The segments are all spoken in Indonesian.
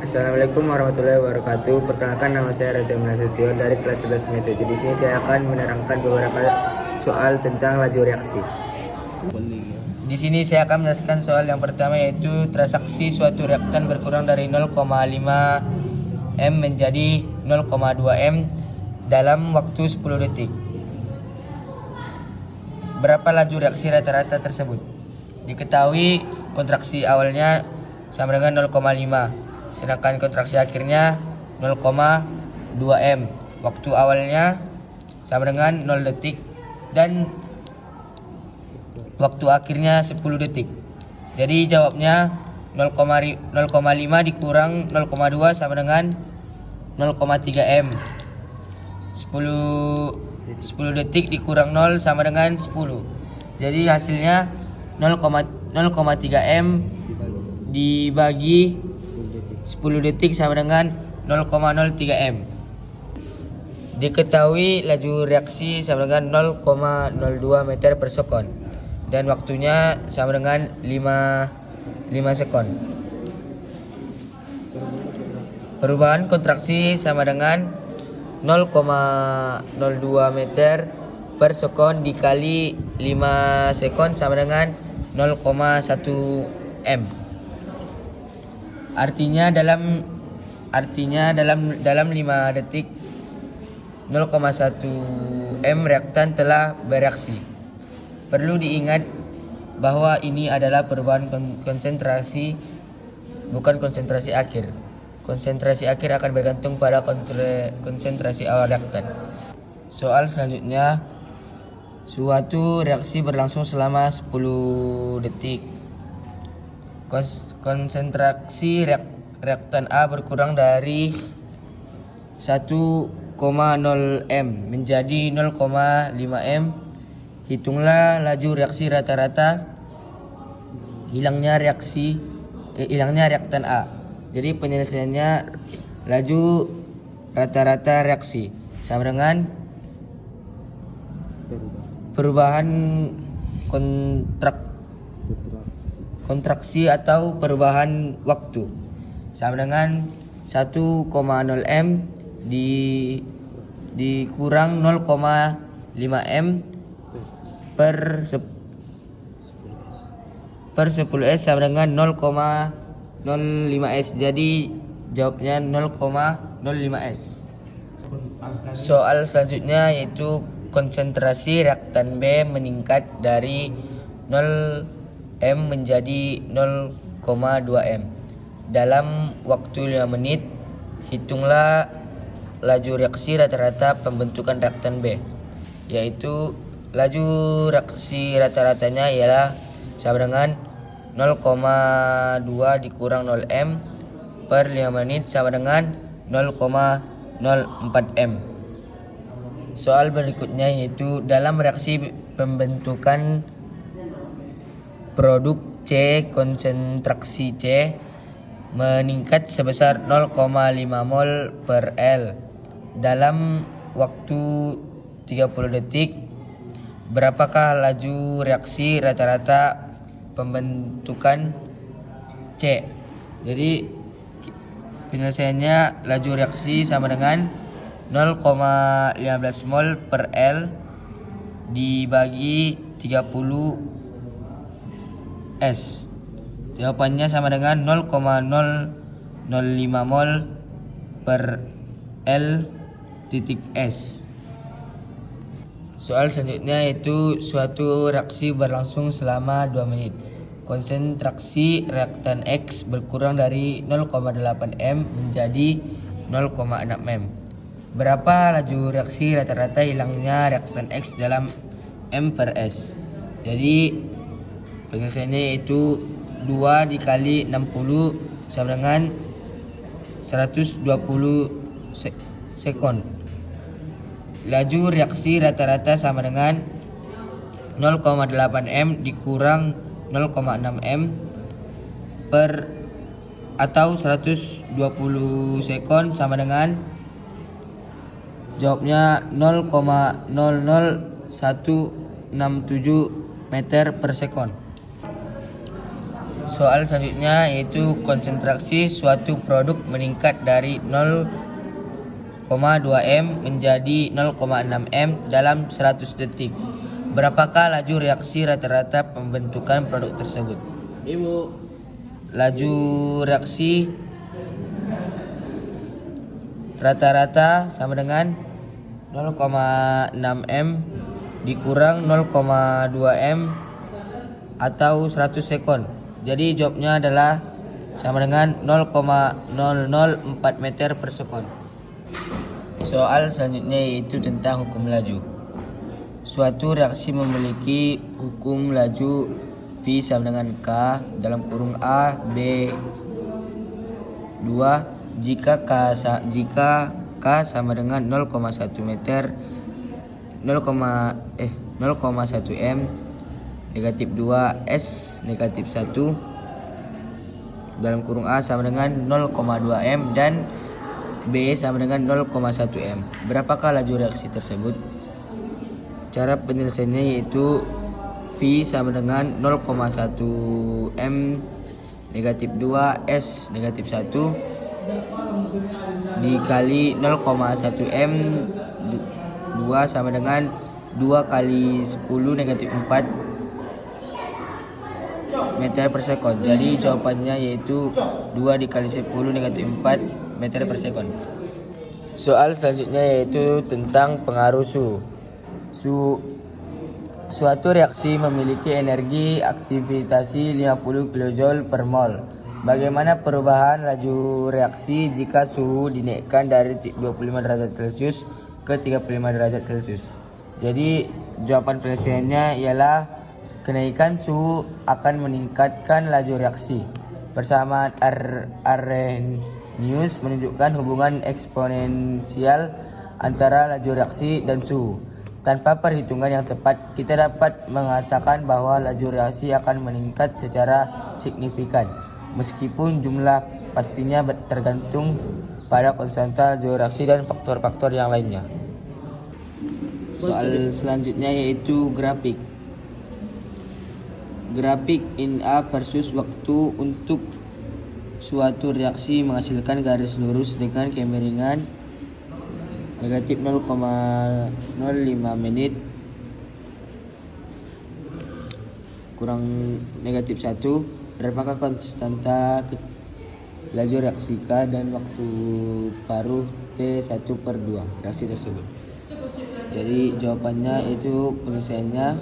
Assalamualaikum warahmatullahi wabarakatuh. Perkenalkan, nama saya Raja Nasution dari kelas 11 metode. Di sini saya akan menerangkan beberapa soal tentang laju reaksi. Di sini saya akan menjelaskan soal yang pertama, yaitu transaksi suatu reaktan berkurang dari 0,5 m menjadi 0,2 m dalam waktu 10 detik. Berapa laju reaksi rata-rata tersebut? Diketahui kontraksi awalnya sama dengan 0,5, sedangkan kontraksi akhirnya 0,2 m. Waktu awalnya sama dengan 0 detik dan waktu akhirnya 10 detik. Jadi jawabnya 0,5 dikurang 0,2 sama dengan 0,3 m. 10 detik dikurang 0 sama dengan 10. Jadi hasilnya 0,3 m dibagi 10 detik sama dengan 0,03 m. Diketahui laju reaksi sama dengan 0,02 meter per sekon dan waktunya sama dengan 5 sekon. Perubahan kontraksi sama dengan 0,02 meter per sekon dikali 5 sekon sama dengan 0,1 m. Artinya dalam 5 detik 0,1 m reaktan telah bereaksi. Perlu diingat bahwa ini adalah perubahan konsentrasi, bukan konsentrasi akhir. Konsentrasi akhir akan bergantung pada konsentrasi awal reaktan. Soal selanjutnya, suatu reaksi berlangsung selama 10 detik. Konsentrasi reaktan A berkurang dari 1,0 m menjadi 0,5 m. Hitunglah laju reaksi rata-rata hilangnya reaktan A. Jadi penyelesaiannya, laju rata-rata reaksi sama dengan perubahan kontraksi atau perubahan waktu sama dengan 1,0 m dikurang 0,5 m per 10 s sama dengan 0,05 s. Jadi jawabnya 0,05 s. Soal selanjutnya yaitu konsentrasi reaktan B meningkat dari 0 m menjadi 0,2 m dalam waktu 5 menit. Hitunglah laju reaksi rata-rata pembentukan reaktan B, yaitu laju reaksi rata-ratanya ialah sama dengan 0,2 dikurang 0 m per 5 menit sama dengan 0,04 m. Soal berikutnya yaitu dalam reaksi pembentukan produk C, konsentrasi C meningkat sebesar 0,5 mol per L dalam waktu 30 detik. Berapakah laju reaksi rata-rata pembentukan C? Jadi penyelesaiannya, laju reaksi sama dengan 0,15 mol per L dibagi 30 S. Jawabannya sama dengan 0,005 mol per L titik S. Soal selanjutnya yaitu suatu reaksi berlangsung selama 2 menit. Konsentrasi reaktan X berkurang dari 0,8 m menjadi 0,6 m. Berapa laju reaksi rata-rata hilangnya reaktan X dalam m per S? Jadi penyelesaiannya yaitu 2 dikali 60 sama dengan 120 sekon. Laju reaksi rata-rata sama dengan 0,8 m dikurang 0,6 m per atau 120 sekon sama dengan, jawabnya 0,00167 meter per sekon. Soal selanjutnya yaitu konsentrasi suatu produk meningkat dari 0,2 m menjadi 0,6 m dalam 100 detik. Berapakah laju reaksi rata-rata pembentukan produk tersebut? Ibu. Laju reaksi rata-rata sama dengan 0,6 m dikurang 0,2 m atau 100 sekon. Jadi jawabnya adalah sama dengan 0,004 meter per sekon. Soal selanjutnya yaitu tentang hukum laju. Suatu reaksi memiliki hukum laju V sama dengan K dalam kurung A, B, 2 jika K sama dengan 0,1 meter 0,1 m, negatif 2 S negatif 1 dalam kurung A sama dengan 0,2 m dan B sama dengan 0,1 m. Berapakah laju reaksi tersebut? Cara penyelesaiannya yaitu V sama dengan 0,1 m negatif 2 S negatif 1 dikali 0,1 m 2 sama dengan 2 kali 10 negatif 4 meter per sekon. Jadi jawabannya yaitu 2 dikali 10 negatif 4 meter per sekon. Soal selanjutnya yaitu tentang pengaruh suhu. Suatu reaksi memiliki energi aktivitasi 50 kJ per mol. Bagaimana perubahan laju reaksi jika suhu dinaikkan dari 25 derajat Celcius ke 35 derajat Celcius? Jadi jawaban penyelesaiannya ialah kenaikan suhu akan meningkatkan laju reaksi. Persamaan Arrhenius menunjukkan hubungan eksponensial antara laju reaksi dan suhu. Tanpa perhitungan yang tepat, kita dapat mengatakan bahwa laju reaksi akan meningkat secara signifikan, meskipun jumlah pastinya tergantung pada konstanta laju reaksi dan faktor-faktor yang lainnya. Soal selanjutnya yaitu grafik. Grafik in A versus waktu untuk suatu reaksi menghasilkan garis lurus dengan kemiringan negatif 0,05 menit kurang negatif 1. Berapakah konstanta laju reaksi K dan waktu paruh T1/2 reaksi tersebut? Jadi jawabannya itu penyelesaiannya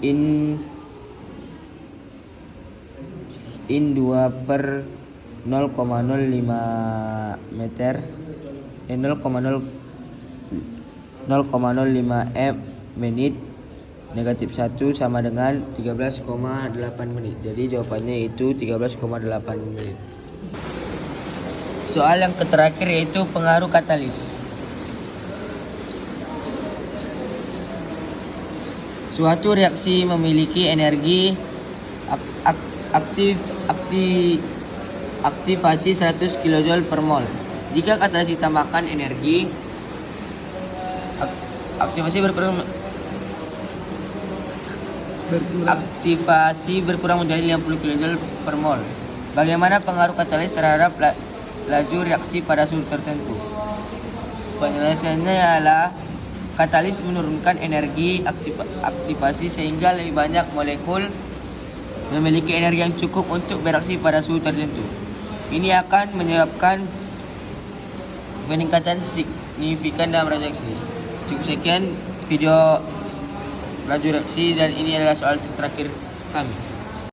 in 2/0,05 meter 0,05 m menit negatif 1 sama dengan 13,8 menit. Jadi jawabannya itu 13,8 menit. Soal yang terakhir yaitu pengaruh katalis. Suatu reaksi memiliki energi aktivasi 100 kJ per mol. Jika katalis ditambahkan energi aktivasi berkurang menjadi 50 kJ per mol. Bagaimana pengaruh katalis terhadap laju reaksi pada suhu tertentu? Penyelesaiannya adalah katalis menurunkan energi aktivasi sehingga lebih banyak molekul memiliki energi yang cukup untuk bereaksi pada suhu tertentu. Ini akan menyebabkan peningkatan signifikan dalam reaksi. Cukup sekian video laju reaksi dan ini adalah soal terakhir kami.